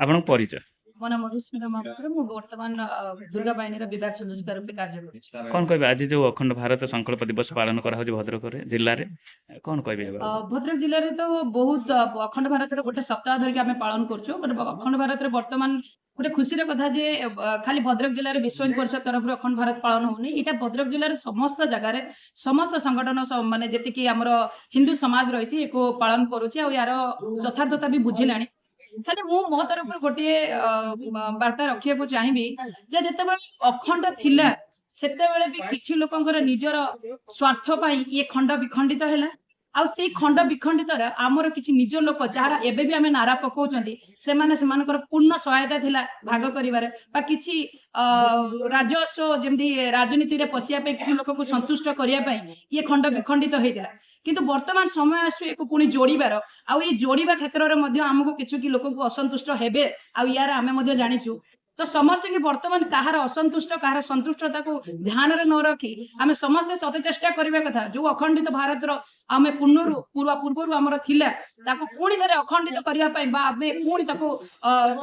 ଆପଣଙ୍କ ପରିଚୟ ମୋ ନାଁ ମଧୁସ୍ମିତା ମହାପାତ୍ର। ମୁଁ ବର୍ତ୍ତମାନ ଦୁର୍ଗା ବାହିନୀର ବିଭାଗ ସଂଯୋଜିକା ରୂପେ କାର୍ଯ୍ୟ କରୁଛି। କଣ କହିବେ ଆଜି ଯୋଉ ଅଖଣ୍ଡ ଭାରତ ସଂକଳ୍ପ ଦିବସ ପାଳନ କରାହଉଛି ଭଦ୍ରକରେ ଜିଲ୍ଲାରେ କଣ କହିବେ ଏ ବାବଦରେ? ଭଦ୍ରକ ଜିଲ୍ଲାରେ ତ ବହୁତ ଅଖଣ୍ଡ ଭାରତର ଗୋଟେ ସପ୍ତାହ ଧରିକି ଆମେ ପାଳନ କରୁଛୁ। ଅଖଣ୍ଡ ଭାରତରେ ବର୍ତ୍ତମାନ ଗୋଟେ ଖୁସିର କଥା ଯେ ଖାଲି ଭଦ୍ରକ ଜିଲ୍ଲାରେ ବିଶ୍ୱ ହିନ୍ଦୁ ପରିଷଦ ତରଫରୁ ଅଖଣ୍ଡ ଭାରତ ପାଳନ ହଉନି। ଏଇଟା ଭଦ୍ରକ ଜିଲ୍ଲାର ସମସ୍ତ ଜାଗାରେ ସମସ୍ତ ସଂଗଠନ ମାନେ ଯେତିକି ଆମର ହିନ୍ଦୁ ସମାଜ ରହିଛି ୟାକୁ ପାଳନ କରୁଛି ଆଉ ୟାର ଯଥାର୍ଥତା ବି ବୁଝିଲାଣି। ଖାଲି ମୁଁ ମୋ ତରଫରୁ ଗୋଟିଏ ବାର୍ତ୍ତା ରଖିବାକୁ ଚାହିଁବି ଯେ ଯେତେବେଳେ ଅଖଣ୍ଡ ଥିଲା ସେତେବେଳେ ବି କିଛି ଲୋକଙ୍କର ନିଜର ସ୍ୱାର୍ଥ ପାଇଁ ଇଏ ଖଣ୍ଡ ବିଖଣ୍ଡିତ ହେଲା। ଆଉ ସେଇ ଖଣ୍ଡ ବିଖଣ୍ଡିତର ଆମର କିଛି ନିଜ ଲୋକ ଯାହାର ଏବେ ବି ଆମେ ନାରା ପକାଉଛନ୍ତି ସେମାନଙ୍କର ପୂର୍ଣ୍ଣ ସହାୟତା ଥିଲା ଭାଗ କରିବାରେ ବା କିଛି ରାଜସ୍ୱ ଯେମିତି ରାଜନୀତିରେ ପଶିବା ପାଇଁ କିଛି ଲୋକକୁ ସନ୍ତୁଷ୍ଟ କରିବା ପାଇଁ ଇଏ ଖଣ୍ଡ ବିଖଣ୍ଡିତ ହେଇଥିଲା। କିନ୍ତୁ ବର୍ତ୍ତମାନ ସମୟ ଆସୁ ୟାକୁ ପୁଣି ଯୋଡ଼ିବାର ଆଉ ଏଇ ଯୋଡ଼ିବା କ୍ଷେତ୍ରରେ ମଧ୍ୟ ଆମକୁ କିଛି ଲୋକଙ୍କୁ ଅସନ୍ତୁଷ୍ଟ ହେବେ ଆଉ ୟାର ଆମେ ମଧ୍ୟ ଜାଣିଛୁ। ତ ସମସ୍ତେ ବର୍ତ୍ତମାନ କାହାର ଅସନ୍ତୁଷ୍ଟ କାହାର ସନ୍ତୁଷ୍ଟତାକୁ ଧ୍ୟାନରେ ନ ରଖି ଆମେ ସମସ୍ତେ ସତ ଚେଷ୍ଟା କରିବା କଥା ଯୋଉ ଅଖଣ୍ଡିତ ଭାରତର ଆମେ ପୂର୍ବରୁ ଆମର ଥିଲା ତାକୁ ପୁଣି ଥରେ ଅଖଣ୍ଡିତ କରିବା ପାଇଁ ବା ଆମେ ପୁଣି ତାକୁ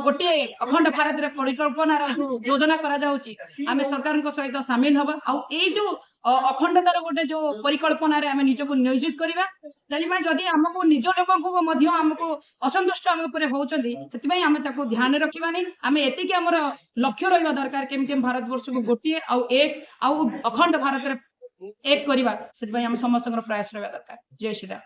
ଗୋଟିଏ ଅଖଣ୍ଡ ଭାରତରେ ପରିକଳ୍ପନାର ଯୋଉ ଯୋଜନା କରାଯାଉଛି ଆମେ ସରକାରଙ୍କ ସହିତ ସାମିଲ ହବା ଆଉ ଏଇ ଯୋଉ ଅଖଣ୍ଡତାର ଗୋଟେ ଯୋଉ ପରିକଳ୍ପନାରେ ଆମେ ନିଜକୁ ନିୟୋଜିତ କରିବା। ସେଥିପାଇଁ ଯଦି ଆମକୁ ନିଜ ଲୋକଙ୍କୁ ମଧ୍ୟ ଆମକୁ ଅସନ୍ତୁଷ୍ଟ ଆମ ଉପରେ ହଉଛନ୍ତି ସେଥିପାଇଁ ଆମେ ତାକୁ ଧ୍ୟାନ ରଖିବାନି। ଆମେ ଏତିକି ଆମର ଲକ୍ଷ୍ୟ ରହିବା ଦରକାର କେମିତି ଭାରତବର୍ଷକୁ ଗୋଟିଏ ଆଉ ଏକ ଆଉ ଅଖଣ୍ଡ ଭାରତରେ ଏକ କରିବା। ସେଥିପାଇଁ ଆମେ ସମସ୍ତଙ୍କର ପ୍ରୟାସ ରହିବା ଦରକାର। ଜୟ ଶ୍ରୀରାମ।